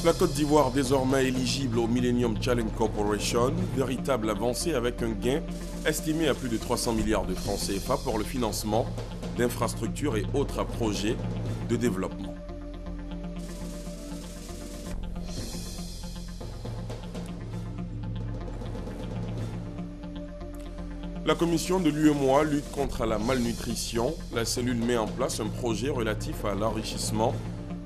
La Côte d'Ivoire désormais éligible au Millennium Challenge Corporation, véritable avancée avec un gain estimé à plus de 300 milliards de francs CFA pour le financement d'infrastructures et autres projets de développement. La commission de l'UEMOA lutte contre la malnutrition. La cellule met en place un projet relatif à l'enrichissement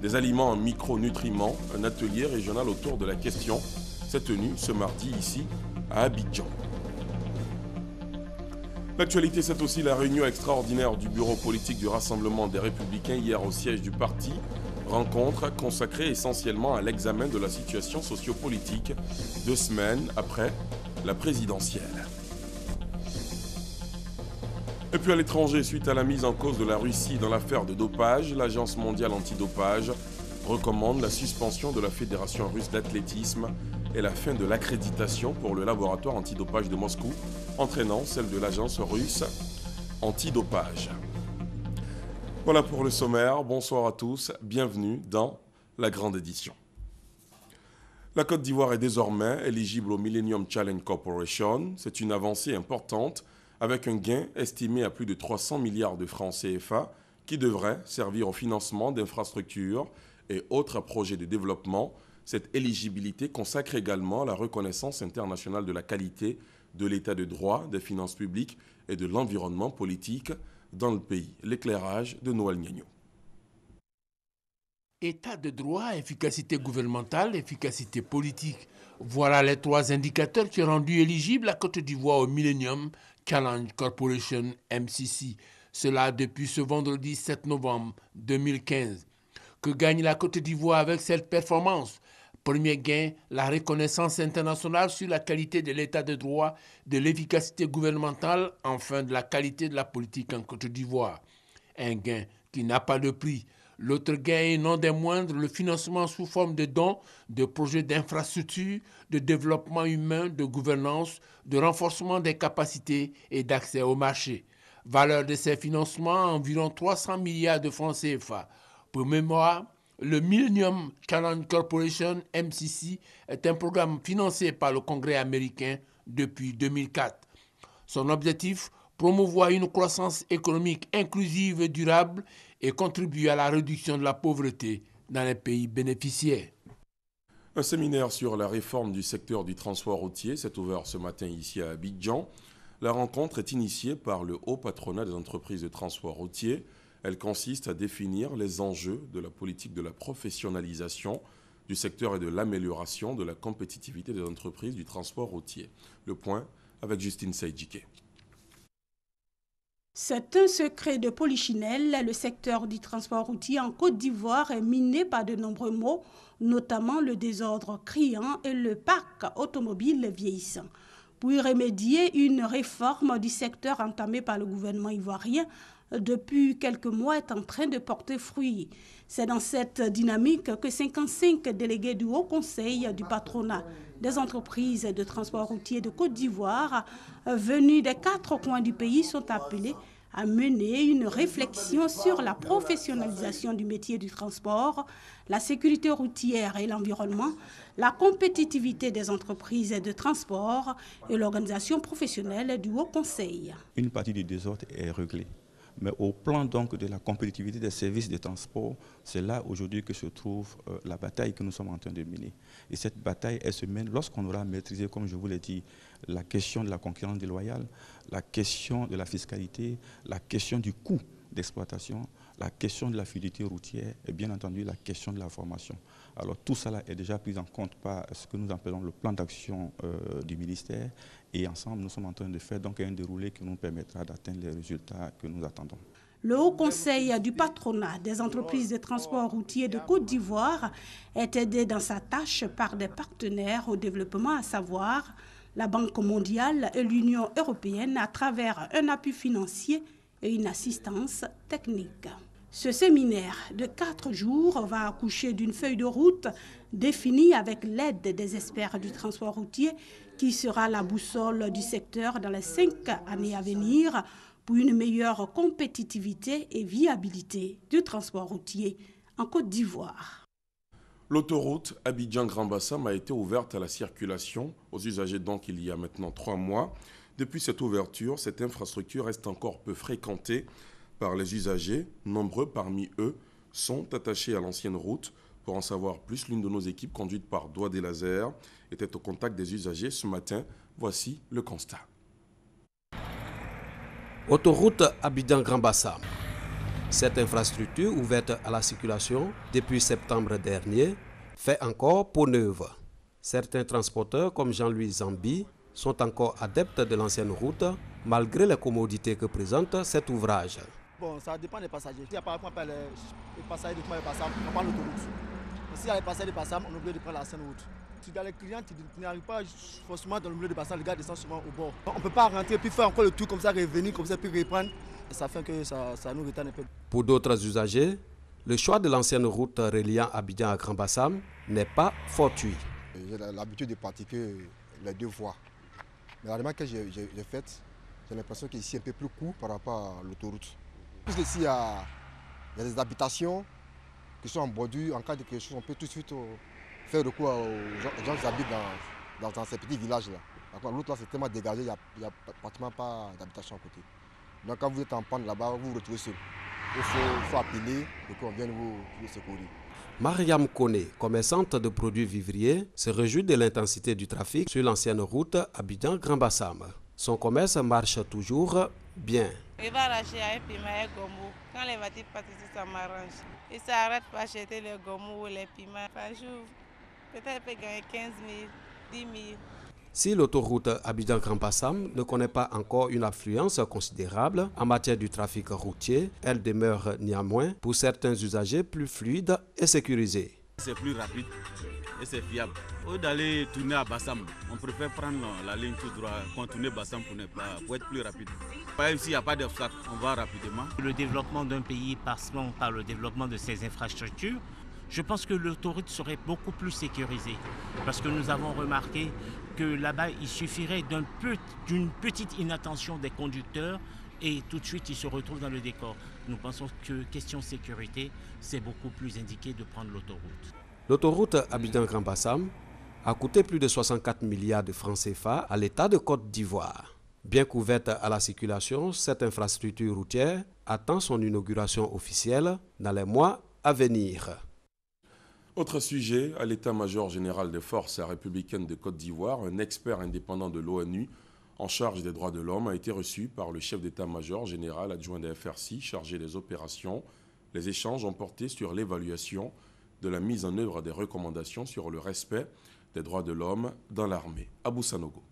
des aliments en micronutriments, un atelier régional autour de la question s'est tenu ce mardi ici à Abidjan. L'actualité, c'est aussi la réunion extraordinaire du bureau politique du Rassemblement des Républicains hier au siège du parti. Rencontre consacrée essentiellement à l'examen de la situation sociopolitique 2 semaines après la présidentielle. Et puis à l'étranger, suite à la mise en cause de la Russie dans l'affaire de dopage, l'Agence mondiale antidopage recommande la suspension de la Fédération russe d'athlétisme et la fin de l'accréditation pour le laboratoire antidopage de Moscou, entraînant celle de l'Agence russe antidopage. Voilà pour le sommaire. Bonsoir à tous. Bienvenue dans la grande édition. La Côte d'Ivoire est désormais éligible au Millennium Challenge Corporation. C'est une avancée importante avec un gain estimé à plus de 300 milliards de francs CFA qui devrait servir au financement d'infrastructures et autres projets de développement. Cette éligibilité consacre également la reconnaissance internationale de la qualité de l'état de droit, des finances publiques et de l'environnement politique dans le pays. L'éclairage de Noël Niagno. État de droit, efficacité gouvernementale, efficacité politique. Voilà les 3 indicateurs qui ont rendu éligible la Côte d'Ivoire au Millennium Challenge Corporation MCC. Cela depuis ce vendredi 7 novembre 2015. Que gagne la Côte d'Ivoire avec cette performance? Premier gain, la reconnaissance internationale sur la qualité de l'état de droit, de l'efficacité gouvernementale, enfin de la qualité de la politique en Côte d'Ivoire. Un gain qui n'a pas de prix. L'autre gain est non des moindres, le financement sous forme de dons, de projets d'infrastructure, de développement humain, de gouvernance, de renforcement des capacités et d'accès au marché. Valeur de ces financements, environ 300 milliards de francs CFA. Pour mémoire, le Millennium Challenge Corporation, MCC, est un programme financé par le Congrès américain depuis 2004. Son objectif, promouvoir une croissance économique inclusive et durable et contribuer à la réduction de la pauvreté dans les pays bénéficiaires. Un séminaire sur la réforme du secteur du transport routier s'est ouvert ce matin ici à Abidjan. La rencontre est initiée par le haut patronat des entreprises de transport routier. Elle consiste à définir les enjeux de la politique de la professionnalisation du secteur et de l'amélioration de la compétitivité des entreprises du transport routier. Le point avec Justine Saïdjike. C'est un secret de polichinelle. Le secteur du transport routier en Côte d'Ivoire est miné par de nombreux maux, notamment le désordre criant et le parc automobile vieillissant. Pour y remédier, une réforme du secteur entamée par le gouvernement ivoirien depuis quelques mois est en train de porter fruit. C'est dans cette dynamique que 55 délégués du Haut Conseil du patronat des entreprises de transport routier de Côte d'Ivoire, venus des 4 coins du pays, sont appelés à mener une réflexion sur la professionnalisation du métier du transport, la sécurité routière et l'environnement, la compétitivité des entreprises de transport et l'organisation professionnelle du Haut Conseil. Une partie du désordre est réglée. Mais au plan donc de la compétitivité des services de transport, c'est là aujourd'hui que se trouve la bataille que nous sommes en train de mener. Et cette bataille, elle se mène lorsqu'on aura maîtrisé, comme je vous l'ai dit, la question de la concurrence déloyale, la question de la fiscalité, la question du coût d'exploitation, la question de la fluidité routière et bien entendu la question de la formation. Alors tout cela est déjà pris en compte par ce que nous appelons le plan d'action du ministère et ensemble nous sommes en train de faire donc un déroulé qui nous permettra d'atteindre les résultats que nous attendons. Le Haut Conseil du patronat des entreprises de transport routier de Côte d'Ivoire est aidé dans sa tâche par des partenaires au développement, à savoir la Banque mondiale et l'Union européenne à travers un appui financier et une assistance technique. Ce séminaire de 4 jours va accoucher d'une feuille de route définie avec l'aide des experts du transport routier qui sera la boussole du secteur dans les 5 années à venir pour une meilleure compétitivité et viabilité du transport routier en Côte d'Ivoire. L'autoroute Abidjan-Grand Bassam a été ouverte à la circulation aux usagers donc il y a maintenant 3 mois. Depuis cette ouverture, cette infrastructure reste encore peu fréquentée par les usagers. Nombreux parmi eux sont attachés à l'ancienne route. Pour en savoir plus, l'une de nos équipes conduite par Doigt des Lasers était au contact des usagers ce matin. Voici le constat. Autoroute Abidjan-Grand Bassam. Cette infrastructure ouverte à la circulation depuis septembre dernier fait encore peau neuve. Certains transporteurs comme Jean-Louis Zambi sont encore adeptes de l'ancienne route malgré les commodités que présente cet ouvrage. Bon, ça dépend des passagers. S'il y a par exemple les passagers de Bassam, on prend l'autoroute. S'il y a les passagers de Bassam, on oublie de prendre l'ancienne route. Si dans les clients qui n'arrivent pas forcément dans le milieu de Bassam, les gars descendent souvent au bord. On ne peut pas rentrer puis faire encore le tour comme ça, revenir comme ça, puis reprendre. Et ça fait que ça nous retard un peu. Pour d'autres usagers, le choix de l'ancienne route reliant Abidjan à Grand Bassam n'est pas fortuit. J'ai l'habitude de pratiquer les 2 voies. Mais la remarque que j'ai faite, j'ai l'impression qu'ici c'est un peu plus court par rapport à l'autoroute. Plus ici, il y a des habitations qui sont en bordure. En cas de quelque chose, on peut tout de suite faire recours aux gens qui habitent dans ces petits villages-là. L'autre là, c'est tellement dégagé, il n'y a pratiquement pas d'habitation à côté. Donc quand vous êtes en panne là-bas, vous vous retrouvez seul. Il faut appeler et qu'on vienne vous secourir. Mariam Kone, commerçante de produits vivriers, se réjouit de l'intensité du trafic sur l'ancienne route Abidjan-Grand Bassam. Son commerce marche toujours bien. Il va arracher un piment et un gommou. Quand les voitures partent ici, ça m'arrange. Il ne s'arrête pas acheter le gommou ou les piments. Par jour, peut-être peut gagner 15 000, 10 000. Si l'autoroute Abidjan-Grand Bassam ne connaît pas encore une affluence considérable en matière du trafic routier, elle demeure néanmoins pour certains usagers plus fluide et sécurisée. C'est plus rapide et c'est fiable. Au lieu d'aller tourner à Bassam, on préfère prendre la ligne tout droit, contourner Bassam pour être plus rapide. Même s'il n'y a pas d'obstacle, on va rapidement. Le développement d'un pays passant par le développement de ses infrastructures, je pense que l'autoroute serait beaucoup plus sécurisée. Parce que nous avons remarqué que là-bas, il suffirait d'une petite inattention des conducteurs et tout de suite, ils se retrouvent dans le décor. Nous pensons que question sécurité, c'est beaucoup plus indiqué de prendre l'autoroute. L'autoroute Abidjan-Grand Bassam a coûté plus de 64 milliards de francs CFA à l'État de Côte d'Ivoire. Bien couverte à la circulation, cette infrastructure routière attend son inauguration officielle dans les mois à venir. Autre sujet, à l'état-major général des forces républicaines de Côte d'Ivoire, un expert indépendant de l'ONU en charge des droits de l'homme a été reçu par le chef d'état-major général adjoint des FRC chargé des opérations. Les échanges ont porté sur l'évaluation de la mise en œuvre des recommandations sur le respect des droits de l'homme dans l'armée. Abou Sanogo.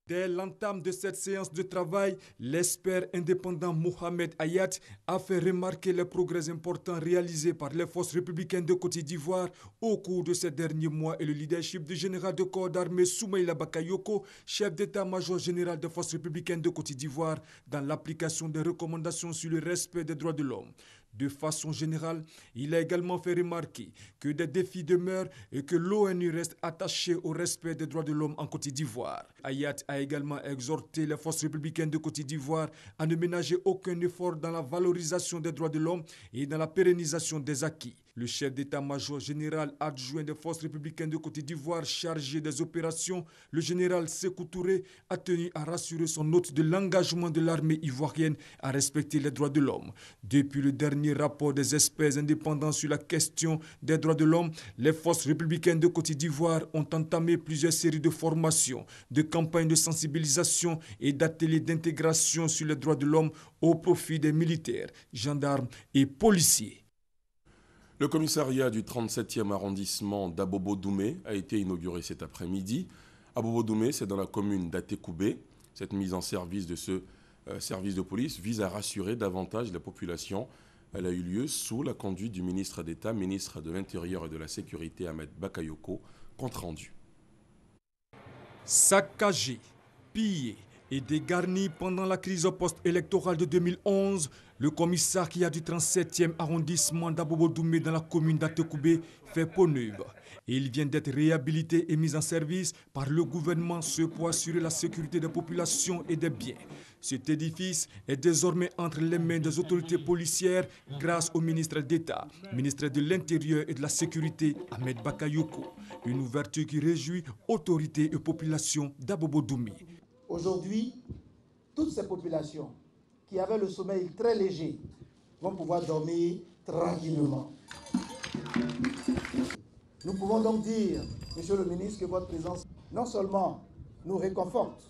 Dès l'entame de cette séance de travail, l'expert indépendant Mohamed Hayat a fait remarquer les progrès importants réalisés par les forces républicaines de Côte d'Ivoire au cours de ces derniers mois et le leadership du général de corps d'armée Soumaïla Bakayoko, chef d'état-major général des forces républicaines de Côte d'Ivoire, dans l'application des recommandations sur le respect des droits de l'homme. De façon générale, il a également fait remarquer que des défis demeurent et que l'ONU reste attachée au respect des droits de l'homme en Côte d'Ivoire. Hayat a également exhorté les forces républicaines de Côte d'Ivoire à ne ménager aucun effort dans la valorisation des droits de l'homme et dans la pérennisation des acquis. Le chef d'état-major général adjoint des forces républicaines de Côte d'Ivoire chargé des opérations, le général Sékou Touré, a tenu à rassurer son hôte de l'engagement de l'armée ivoirienne à respecter les droits de l'homme. Depuis le dernier rapport des experts indépendants sur la question des droits de l'homme, les forces républicaines de Côte d'Ivoire ont entamé plusieurs séries de formations, de campagnes de sensibilisation et d'ateliers d'intégration sur les droits de l'homme au profit des militaires, gendarmes et policiers. Le commissariat du 37e arrondissement d'Abobo-Doumé a été inauguré cet après-midi. Abobo-Doumé, c'est dans la commune d'Atekoubé. Cette mise en service de ce service de police vise à rassurer davantage la population. Elle a eu lieu sous la conduite du ministre d'État, ministre de l'Intérieur et de la Sécurité, Ahmed Bakayoko. Compte rendu. Saccagés, pillés, et dégarni pendant la crise post-électorale de 2011, le commissariat du 37e arrondissement d'Abobo-Doumé dans la commune d'Atekoubé fait peau neuve. Il vient d'être réhabilité et mis en service par le gouvernement pour assurer la sécurité des populations et des biens. Cet édifice est désormais entre les mains des autorités policières grâce au ministre d'État, ministre de l'Intérieur et de la Sécurité, Ahmed Bakayoko. Une ouverture qui réjouit autorités et populations d'Abobo-Doumé. Aujourd'hui, toutes ces populations qui avaient le sommeil très léger vont pouvoir dormir tranquillement. Nous pouvons donc dire, Monsieur le ministre, que votre présence non seulement nous réconforte,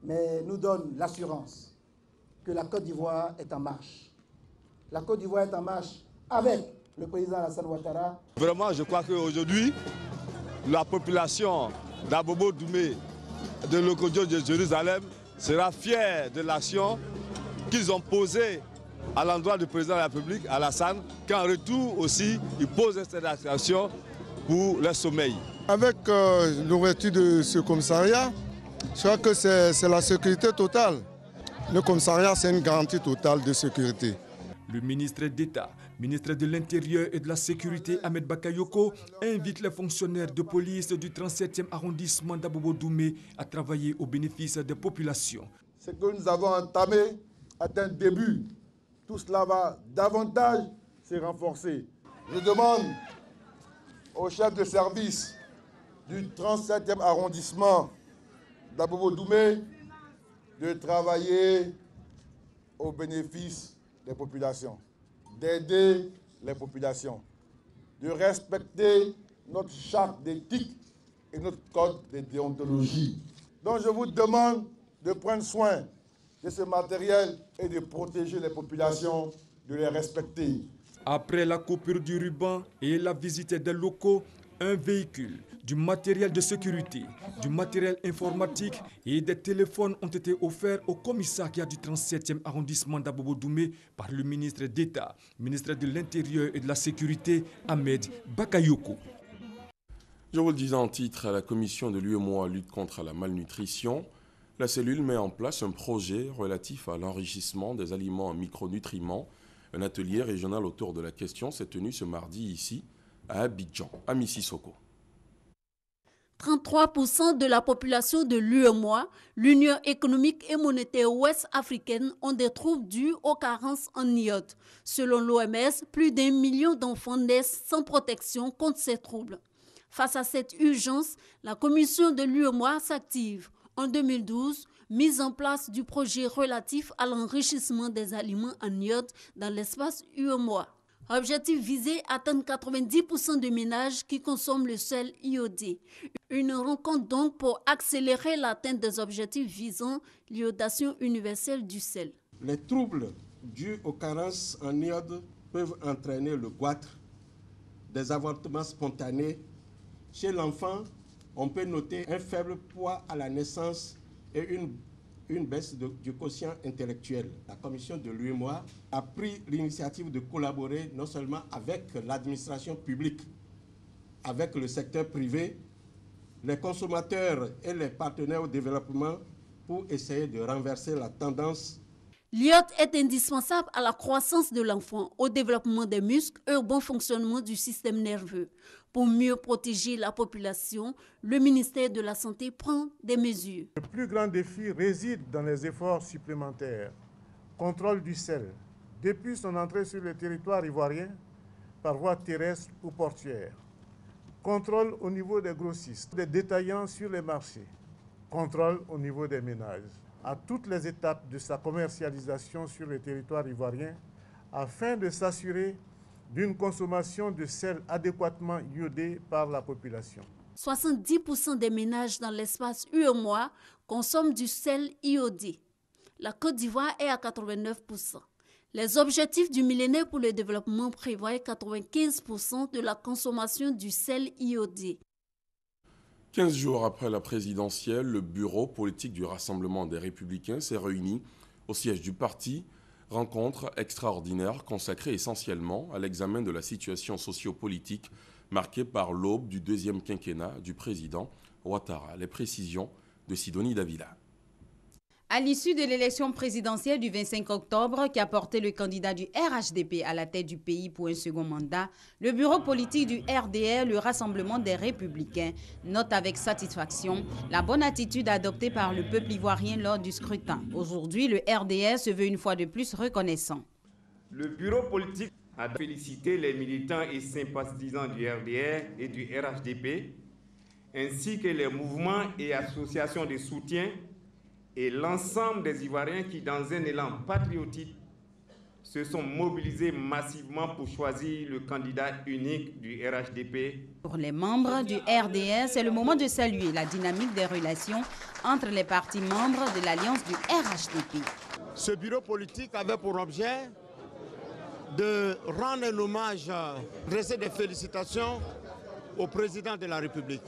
mais nous donne l'assurance que la Côte d'Ivoire est en marche. La Côte d'Ivoire est en marche avec le président Alassane Ouattara. Vraiment, je crois qu'aujourd'hui, la population d'Abobo-Doumé, de l'Okodjo de Jérusalem, sera fière de l'action qu'ils ont posée à l'endroit du président de la République, Alassane, qu'en retour aussi, il pose cette action pour le sommeil. Avec l'ouverture de ce commissariat, je crois que c'est la sécurité totale. Le commissariat, c'est une garantie totale de sécurité. Le ministre d'État, ministre de l'Intérieur et de la Sécurité, Ahmed Bakayoko, invite les fonctionnaires de police du 37e arrondissement d'Abobo-Doumé à travailler au bénéfice des populations. Ce que nous avons entamé est un début. Tout cela va davantage se renforcer. Je demande au chef de service du 37e arrondissement d'Abobo-Doumé de travailler au bénéfice des populations, d'aider les populations, de respecter notre charte d'éthique et notre code de déontologie. Donc je vous demande de prendre soin de ce matériel et de protéger les populations, de les respecter. Après la coupure du ruban et la visite des locaux, un véhicule, du matériel de sécurité, du matériel informatique et des téléphones ont été offerts au commissariat du 37e arrondissement d'Abobo-Doumé par le ministre d'État, ministre de l'Intérieur et de la Sécurité, Ahmed Bakayoko. Je vous le disais en titre, à la commission de l'UEMOA lutte contre la malnutrition, la cellule met en place un projet relatif à l'enrichissement des aliments en micronutriments. Un atelier régional autour de la question s'est tenu ce mardi ici, à Abidjan, à Mississoko. 33% de la population de l'UEMOA, l'Union économique et monétaire ouest africaine, ont des troubles dus aux carences en iode. Selon l'OMS, plus d'1 million d'enfants naissent sans protection contre ces troubles. Face à cette urgence, la commission de l'UEMOA s'active. En 2012, mise en place du projet relatif à l'enrichissement des aliments en iode dans l'espace UEMOA. Objectif visé, atteindre 90% de ménages qui consomment le sel iodé. Une rencontre donc pour accélérer l'atteinte des objectifs visant l'iodation universelle du sel. Les troubles dus aux carences en iode peuvent entraîner le goitre, des avortements spontanés. Chez l'enfant, on peut noter un faible poids à la naissance et une baisse du quotient intellectuel. La commission de l'UEMOA a pris l'initiative de collaborer non seulement avec l'administration publique, avec le secteur privé, les consommateurs et les partenaires au développement pour essayer de renverser la tendance. L'iode est indispensable à la croissance de l'enfant, au développement des muscles et au bon fonctionnement du système nerveux. Pour mieux protéger la population, le ministère de la Santé prend des mesures. Le plus grand défi réside dans les efforts supplémentaires. Contrôle du sel, depuis son entrée sur le territoire ivoirien, par voie terrestre ou portuaire. Contrôle au niveau des grossistes, des détaillants sur les marchés. Contrôle au niveau des ménages. À toutes les étapes de sa commercialisation sur le territoire ivoirien, afin de s'assurer d'une consommation de sel adéquatement iodé par la population. 70% des ménages dans l'espace UEMOA consomment du sel iodé. La Côte d'Ivoire est à 89%. Les objectifs du millénaire pour le développement prévoient 95% de la consommation du sel iodé. 15 jours après la présidentielle, le bureau politique du Rassemblement des Républicains s'est réuni au siège du parti. Rencontre extraordinaire consacrée essentiellement à l'examen de la situation socio-politique marquée par l'aube du deuxième quinquennat du président Ouattara. Les précisions de Sidonie Davila. À l'issue de l'élection présidentielle du 25 octobre qui a porté le candidat du RHDP à la tête du pays pour un second mandat, le bureau politique du RDR, le Rassemblement des Républicains, note avec satisfaction la bonne attitude adoptée par le peuple ivoirien lors du scrutin. Aujourd'hui, le RDR se veut une fois de plus reconnaissant. Le bureau politique a félicité les militants et sympathisants du RDR et du RHDP, ainsi que les mouvements et associations de soutien et l'ensemble des Ivoiriens qui, dans un élan patriotique, se sont mobilisés massivement pour choisir le candidat unique du RHDP. Pour les membres du RDR, c'est le moment de saluer la dynamique des relations entre les partis membres de l'alliance du RHDP. Ce bureau politique avait pour objet de rendre un hommage, dresser des félicitations au président de la République.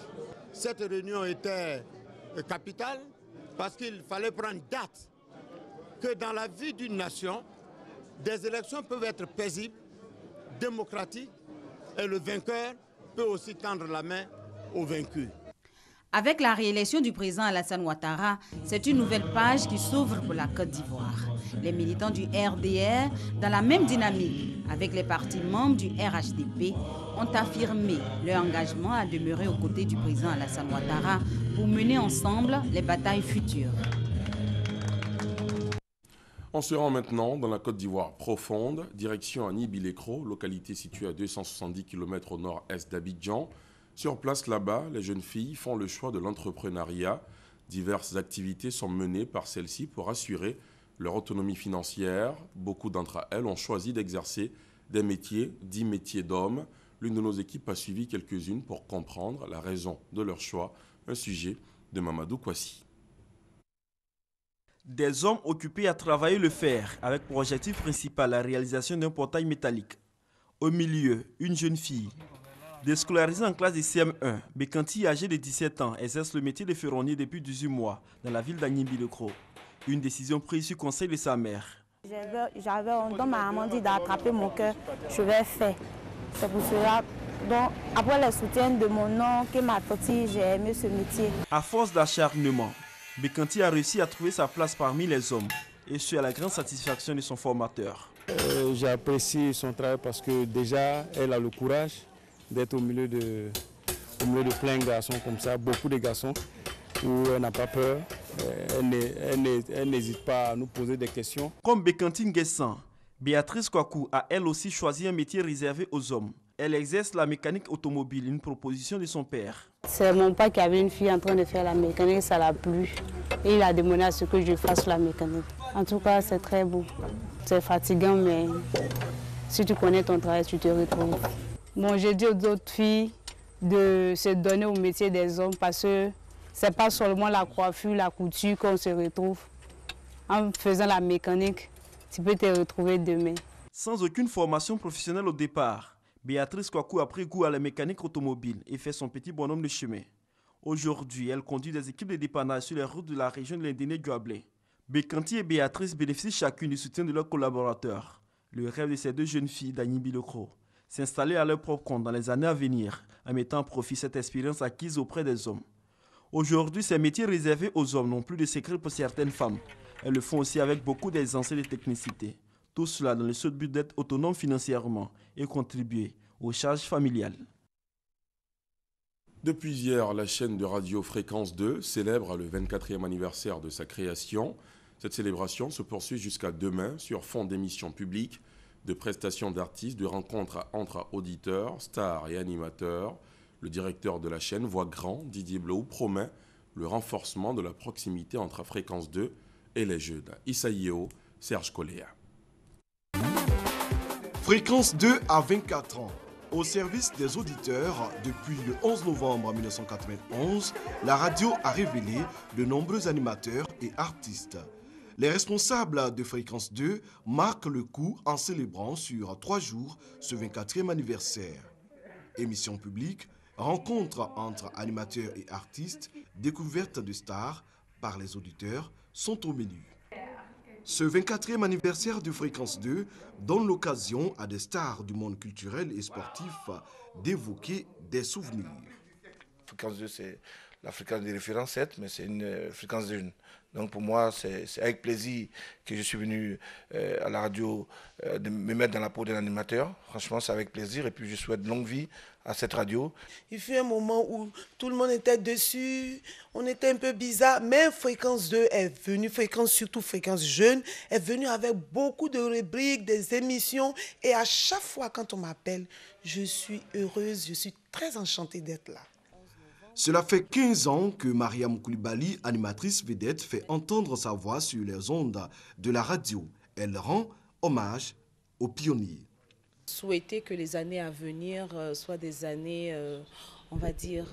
Cette réunion était capitale parce qu'il fallait prendre date que dans la vie d'une nation, des élections peuvent être paisibles, démocratiques, et le vainqueur peut aussi tendre la main au vaincu. Avec la réélection du président Alassane Ouattara, c'est une nouvelle page qui s'ouvre pour la Côte d'Ivoire. Les militants du RDR, dans la même dynamique avec les partis membres du RHDP, ont affirmé leur engagement à demeurer aux côtés du président Alassane Ouattara pour mener ensemble les batailles futures. On se rend maintenant dans la Côte d'Ivoire profonde, direction Anibi-Lécro, localité située à 270 km au nord-est d'Abidjan. Sur place là-bas, les jeunes filles font le choix de l'entrepreneuriat. Diverses activités sont menées par celles-ci pour assurer leur autonomie financière. Beaucoup d'entre elles ont choisi d'exercer des métiers, 10 métiers d'hommes. L'une de nos équipes a suivi quelques-unes pour comprendre la raison de leur choix. Un sujet de Mamadou Kouassi. Des hommes occupés à travailler le fer avec pour objectif principal la réalisation d'un portail métallique. Au milieu, une jeune fille. Déscolarisée en classe de CM1, Bekanti, âgée de 17 ans, exerce le métier de ferronnier depuis 18 mois dans la ville d'Anibi-Lécro. Une décision prise sur conseil de sa mère. Dans ma maman dit d'attraper mon cœur, je vais faire. C'est pour cela, donc, après le soutien de mon oncle et ma tante, j'ai aimé ce métier. À force d'acharnement, Bekanti a réussi à trouver sa place parmi les hommes, et ce à la grande satisfaction de son formateur. J'apprécie son travail parce que déjà, elle a le courage d'être au milieu de plein de garçons comme ça, beaucoup de garçons, où elle n'a pas peur, elle n'hésite pas à nous poser des questions. Comme Bekanti Nguessan, Béatrice Kwaku a elle aussi choisi un métier réservé aux hommes. Elle exerce la mécanique automobile, une proposition de son père. C'est mon père qui avait une fille en train de faire la mécanique, ça l'a plu. Et il a demandé à ce que je fasse la mécanique. En tout cas, c'est très beau. C'est fatigant, mais si tu connais ton travail, tu te retrouves. Bon, j'ai dit aux autres filles de se donner au métier des hommes parce que ce n'est pas seulement la coiffure, la couture qu'on se retrouve. En faisant la mécanique, tu peux te retrouver demain. Sans aucune formation professionnelle au départ, Béatrice Kwaku a pris goût à la mécanique automobile et fait son petit bonhomme de chemin. Aujourd'hui, elle conduit des équipes de dépannage sur les routes de la région de l'Indéné-Guablé. Bekanti et Béatrice bénéficient chacune du soutien de leurs collaborateurs. Le rêve de ces deux jeunes filles d'Anibi-Lécro, s'installer à leur propre compte dans les années à venir, en mettant en profit cette expérience acquise auprès des hommes. Aujourd'hui, ces métiers réservés aux hommes n'ont plus de secret pour certaines femmes. Elles le font aussi avec beaucoup d'aisance et de technicité. Tout cela dans le seul but d'être autonome financièrement et contribuer aux charges familiales. Depuis hier, la chaîne de radio Fréquence 2 célèbre le 24e anniversaire de sa création. Cette célébration se poursuit jusqu'à demain sur fond d'émissions publiques, de prestations d'artistes, de rencontres entre auditeurs, stars et animateurs. Le directeur de la chaîne voit grand, Didier Blou, promet le renforcement de la proximité entre Fréquence 2 et les jeunes. Issa Yeo, Serge Coléa. Fréquence 2 à 24 ans. Au service des auditeurs, depuis le 11 novembre 1991, la radio a révélé de nombreux animateurs et artistes. Les responsables de Fréquence 2 marquent le coup en célébrant sur 3 jours ce 24e anniversaire. Émissions publiques, rencontres entre animateurs et artistes, découvertes de stars par les auditeurs sont au menu. Ce 24e anniversaire de Fréquence 2 donne l'occasion à des stars du monde culturel et sportif d'évoquer des souvenirs. Fréquence 2, c'est la fréquence de référence, certes, mais c'est une fréquence de jeunes. Donc pour moi, c'est avec plaisir que je suis venu à la radio de me mettre dans la peau d'un animateur. Franchement, c'est avec plaisir et puis je souhaite longue vie à cette radio. Il fut un moment où tout le monde était dessus, on était un peu bizarre, mais Fréquence 2 est venue, surtout Fréquence Jeune, est venue avec beaucoup de rubriques, des émissions, et à chaque fois quand on m'appelle, je suis heureuse, je suis très enchantée d'être là. Cela fait 15 ans que Mariam Koulibaly, animatrice vedette, fait entendre sa voix sur les ondes de la radio. Elle rend hommage aux pionniers. Souhaiter que les années à venir soient des années, on va dire,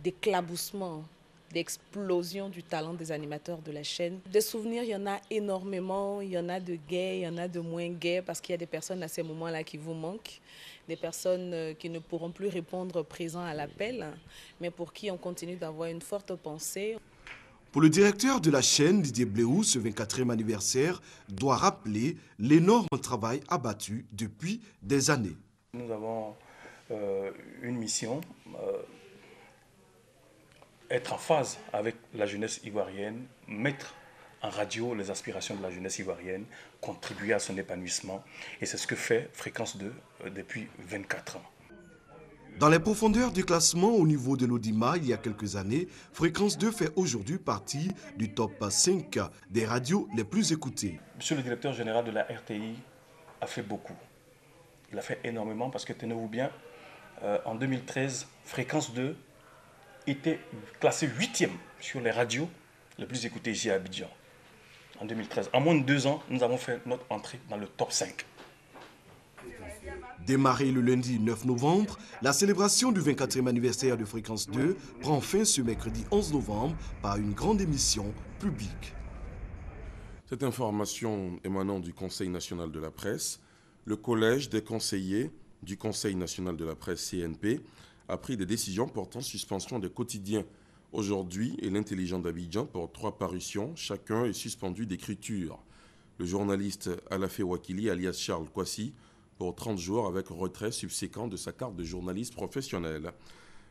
d'éclaboussement, d'explosion du talent des animateurs de la chaîne. Des souvenirs, il y en a énormément, il y en a de gais, il y en a de moins gais, parce qu'il y a des personnes à ces moments-là qui vous manquent, des personnes qui ne pourront plus répondre présent à l'appel, mais pour qui on continue d'avoir une forte pensée. Pour le directeur de la chaîne, Didier Bléou, ce 24e anniversaire doit rappeler l'énorme travail abattu depuis des années. Nous avons une mission, être en phase avec la jeunesse ivoirienne, mettre en radio les aspirations de la jeunesse ivoirienne, contribuer à son épanouissement. Et c'est ce que fait Fréquence 2 depuis 24 ans. Dans les profondeurs du classement au niveau de l'Audima, il y a quelques années, Fréquence 2 fait aujourd'hui partie du top 5 des radios les plus écoutées. Monsieur le directeur général de la RTI a fait beaucoup. Il a fait énormément parce que, tenez-vous bien, en 2013, Fréquence 2 était classée 8e sur les radios les plus écoutées ici à Abidjan. En 2013. En moins de 2 ans, nous avons fait notre entrée dans le top 5. Démarrée le lundi 9 novembre, la célébration du 24e anniversaire de Fréquence 2 prend fin ce mercredi 11 novembre par une grande émission publique. Cette information émanant du Conseil national de la presse, le Collège des conseillers du Conseil national de la presse CNP a pris des décisions portant suspension des quotidiens Aujourd'hui et l'Intelligent d'Abidjan pour 3 parutions, chacun est suspendu d'écriture. Le journaliste Alafé Wakili, alias Charles Kwasi, pour 30 jours avec retrait subséquent de sa carte de journaliste professionnel.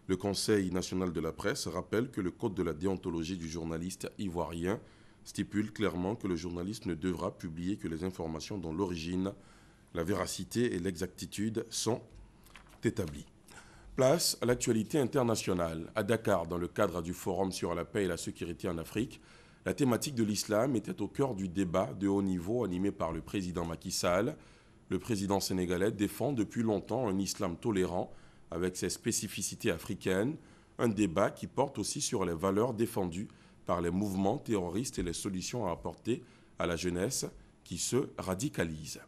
Le Conseil national de la presse rappelle que le code de la déontologie du journaliste ivoirien stipule clairement que le journaliste ne devra publier que les informations dont l'origine, la véracité et l'exactitude sont établies. Place à l'actualité internationale. À Dakar, dans le cadre du Forum sur la paix et la sécurité en Afrique, la thématique de l'islam était au cœur du débat de haut niveau animé par le président Macky Sall. Le président sénégalais défend depuis longtemps un islam tolérant avec ses spécificités africaines, un débat qui porte aussi sur les valeurs défendues par les mouvements terroristes et les solutions à apporter à la jeunesse qui se radicalise.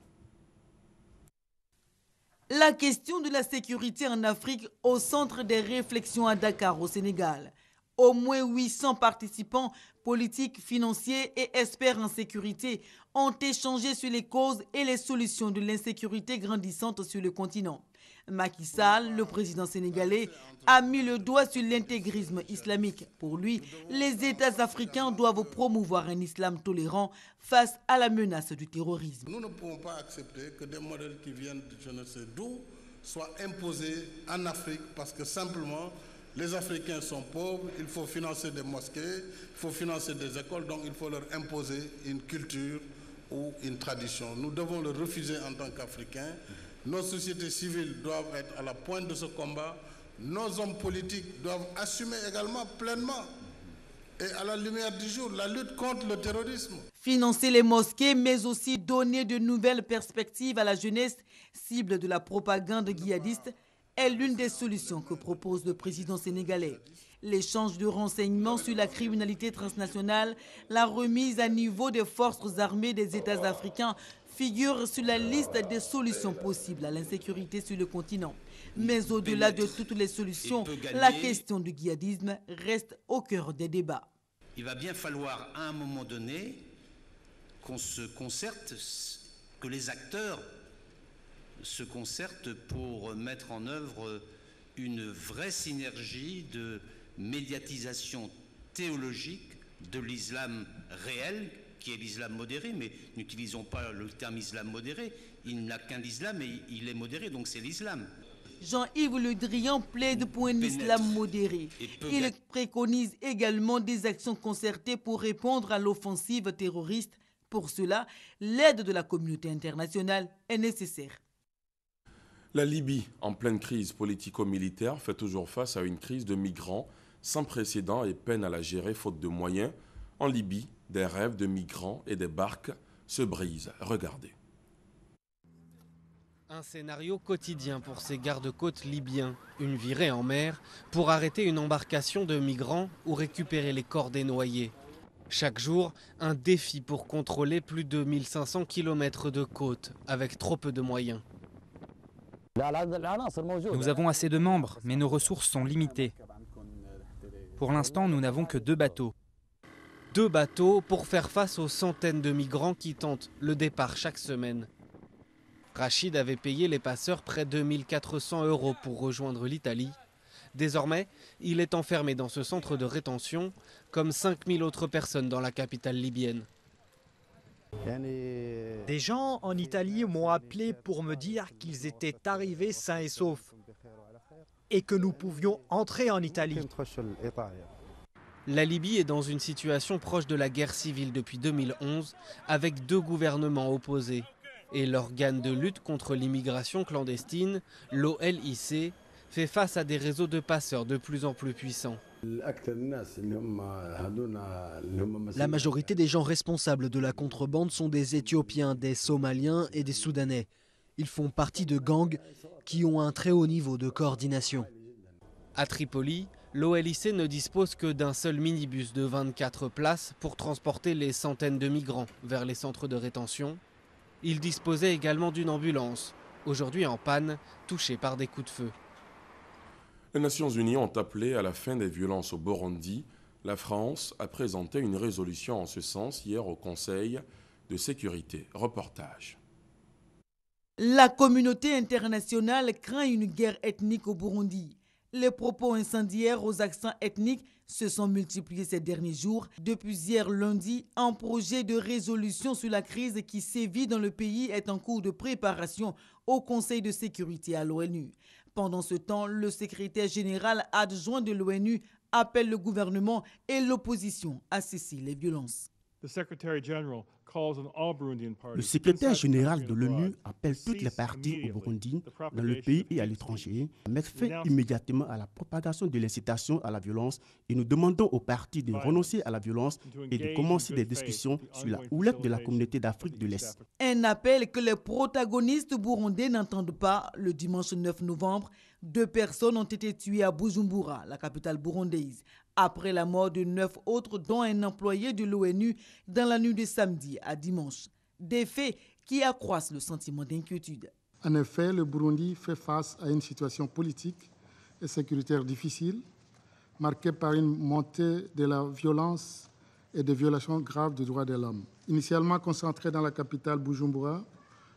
La question de la sécurité en Afrique au centre des réflexions à Dakar, au Sénégal. Au moins 800 participants politiques, financiers et experts en sécurité ont échangé sur les causes et les solutions de l'insécurité grandissante sur le continent. Macky Sall, le président sénégalais, a mis le doigt sur l'intégrisme islamique. Pour lui, les États africains doivent promouvoir un islam tolérant face à la menace du terrorisme. Nous ne pouvons pas accepter que des modèles qui viennent de je ne sais d'où soient imposés en Afrique parce que simplement les Africains sont pauvres, il faut financer des mosquées, il faut financer des écoles, donc il faut leur imposer une culture ou une tradition. Nous devons le refuser en tant qu'Africains. Nos sociétés civiles doivent être à la pointe de ce combat. Nos hommes politiques doivent assumer également pleinement et à la lumière du jour la lutte contre le terrorisme. Financer les mosquées, mais aussi donner de nouvelles perspectives à la jeunesse cible de la propagande djihadiste est l'une des solutions que propose le président sénégalais. L'échange de renseignements sur la criminalité transnationale, la remise à niveau des forces armées des États africains figure sur la liste des solutions possibles à l'insécurité sur le continent. Mais au-delà de toutes les solutions, la question du djihadisme reste au cœur des débats. Il va bien falloir à un moment donné qu'on se concerte, que les acteurs se concertent pour mettre en œuvre une vraie synergie de médiatisation théologique de l'islam réel, qui est l'islam modéré, mais n'utilisons pas le terme islam modéré, il n'a qu'un islam et il est modéré, donc c'est l'islam. Jean-Yves Le Drian plaide pour un islam modéré. Il préconise également des actions concertées pour répondre à l'offensive terroriste. Pour cela, l'aide de la communauté internationale est nécessaire. La Libye, en pleine crise politico-militaire, fait toujours face à une crise de migrants sans précédent et peine à la gérer faute de moyens. En Libye, des rêves de migrants et des barques se brisent. Regardez. Un scénario quotidien pour ces gardes-côtes libyens. Une virée en mer pour arrêter une embarcation de migrants ou récupérer les corps des noyés. Chaque jour, un défi pour contrôler plus de 1500 km de côte avec trop peu de moyens. Nous avons assez de membres, mais nos ressources sont limitées. Pour l'instant, nous n'avons que 2 bateaux. 2 bateaux pour faire face aux centaines de migrants qui tentent le départ chaque semaine. Rachid avait payé les passeurs près de 1 400 € pour rejoindre l'Italie. Désormais, il est enfermé dans ce centre de rétention, comme 5000 autres personnes dans la capitale libyenne. Des gens en Italie m'ont appelé pour me dire qu'ils étaient arrivés sains et saufs et que nous pouvions entrer en Italie. La Libye est dans une situation proche de la guerre civile depuis 2011, avec 2 gouvernements opposés. Et l'organe de lutte contre l'immigration clandestine, l'OLIC, fait face à des réseaux de passeurs de plus en plus puissants. La majorité des gens responsables de la contrebande sont des Éthiopiens, des Somaliens et des Soudanais. Ils font partie de gangs qui ont un très haut niveau de coordination. À Tripoli, l'OLIC ne dispose que d'un seul minibus de 24 places pour transporter les centaines de migrants vers les centres de rétention. Il disposait également d'une ambulance, aujourd'hui en panne, touchée par des coups de feu. Les Nations Unies ont appelé à la fin des violences au Burundi. La France a présenté une résolution en ce sens hier au Conseil de sécurité. Reportage. La communauté internationale craint une guerre ethnique au Burundi. Les propos incendiaires aux accents ethniques se sont multipliés ces derniers jours. Depuis hier lundi, un projet de résolution sur la crise qui sévit dans le pays est en cours de préparation au Conseil de sécurité à l'ONU. Pendant ce temps, le secrétaire général adjoint de l'ONU appelle le gouvernement et l'opposition à cesser les violences. Le secrétaire général de l'ONU appelle toutes les parties au Burundi, dans le pays et à l'étranger, à mettre fin immédiatement à la propagation de l'incitation à la violence et nous demandons aux parties de renoncer à la violence et de commencer des discussions sur la houlette de la communauté d'Afrique de l'Est. Un appel que les protagonistes burundais n'entendent pas. Le dimanche 9 novembre, 2 personnes ont été tuées à Bujumbura, la capitale burundaise, après la mort de 9 autres, dont un employé de l'ONU, dans la nuit de samedi à dimanche. Des faits qui accroissent le sentiment d'inquiétude. En effet, le Burundi fait face à une situation politique et sécuritaire difficile, marquée par une montée de la violence et des violations graves des droits de l'homme. Initialement concentrées dans la capitale Bujumbura,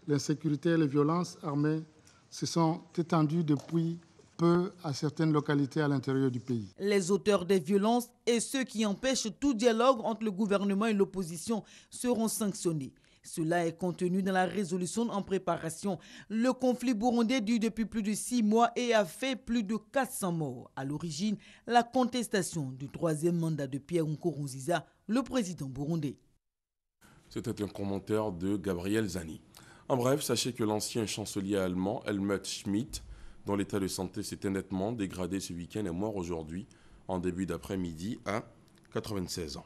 l'insécurité et les violences armées se sont étendues depuis peu à certaines localités à l'intérieur du pays. Les auteurs des violences et ceux qui empêchent tout dialogue entre le gouvernement et l'opposition seront sanctionnés. Cela est contenu dans la résolution en préparation. Le conflit burundais dure depuis plus de 6 mois et a fait plus de 400 morts. À l'origine, la contestation du 3e mandat de Pierre Nkurunziza, le président burundais. C'était un commentaire de Gabriel Zani. En bref, sachez que l'ancien chancelier allemand Helmut Schmidt, dont l'état de santé s'était nettement dégradé ce week-end, est mort aujourd'hui, en début d'après-midi, à 96 ans.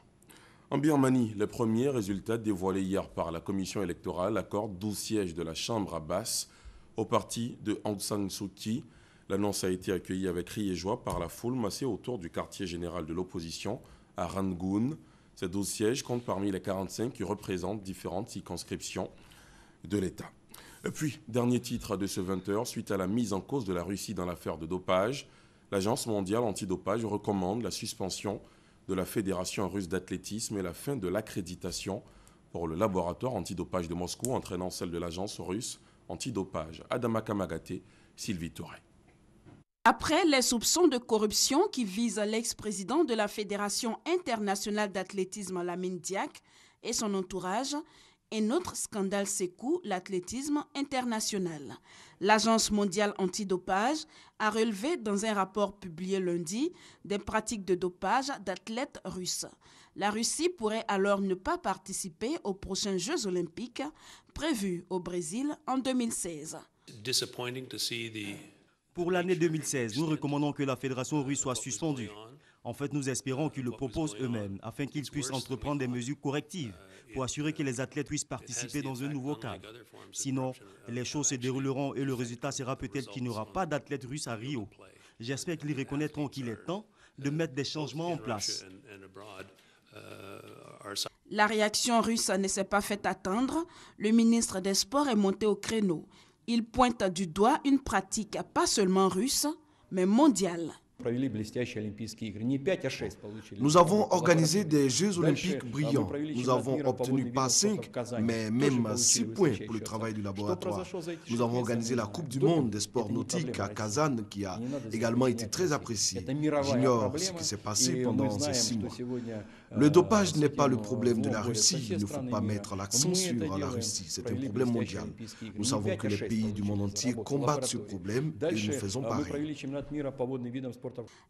En Birmanie, les premiers résultats dévoilés hier par la commission électorale accordent 12 sièges de la Chambre à Basse au parti de Aung San Suu Kyi. L'annonce a été accueillie avec cris et joie par la foule massée autour du quartier général de l'opposition à Rangoon. Ces 12 sièges comptent parmi les 45 qui représentent différentes circonscriptions de l'État. Et puis, dernier titre de ce 20h, suite à la mise en cause de la Russie dans l'affaire de dopage, l'Agence mondiale antidopage recommande la suspension de la Fédération russe d'athlétisme et la fin de l'accréditation pour le laboratoire antidopage de Moscou, entraînant celle de l'Agence russe antidopage. Adama Kamagate, Sylvie Touré. Après les soupçons de corruption qui visent l'ex-président de la Fédération internationale d'athlétisme, Lamine Diack, et son entourage, Un autre scandale secoue l'athlétisme international. L'Agence mondiale antidopage a relevé dans un rapport publié lundi des pratiques de dopage d'athlètes russes. La Russie pourrait alors ne pas participer aux prochains Jeux olympiques prévus au Brésil en 2016. Pour l'année 2016, nous recommandons que la fédération russe soit suspendue. En fait, nous espérons qu'ils le proposent eux-mêmes afin qu'ils puissent entreprendre des mesures correctives pour assurer que les athlètes puissent participer dans un nouveau cadre. Sinon, les choses se dérouleront et le résultat sera peut-être qu'il n'y aura pas d'athlètes russes à Rio. J'espère qu'ils reconnaîtront qu'il est temps de mettre des changements en place. La réaction russe ne s'est pas fait attendre. Le ministre des Sports est monté au créneau. Il pointe du doigt une pratique pas seulement russe, mais mondiale. Nous avons organisé des Jeux olympiques brillants. Nous avons obtenu pas 5, mais même 6 points pour le travail du laboratoire. Nous avons organisé la Coupe du monde des sports nautiques à Kazan, qui a également été très appréciée. J'ignore ce qui s'est passé pendant ces 6 mois. Le dopage n'est pas le problème de la Russie. Il ne faut pas mettre l'accent sur la Russie. C'est un problème mondial. Nous savons que les pays du monde entier combattent ce problème et nous faisons pareil.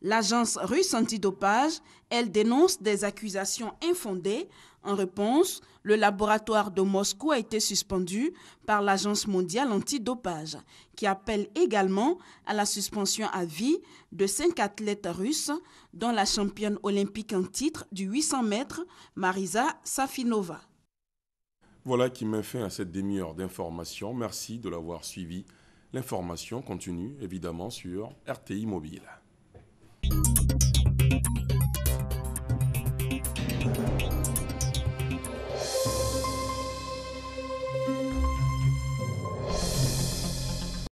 L'agence russe antidopage, elle dénonce des accusations infondées. En réponse, le laboratoire de Moscou a été suspendu par l'agence mondiale antidopage, qui appelle également à la suspension à vie de 5 athlètes russes, dont la championne olympique en titre du 800 mètres, Marisa Safinova. Voilà qui met fin à cette demi-heure d'information. Merci de l'avoir suivi. L'information continue évidemment sur RTI Mobile.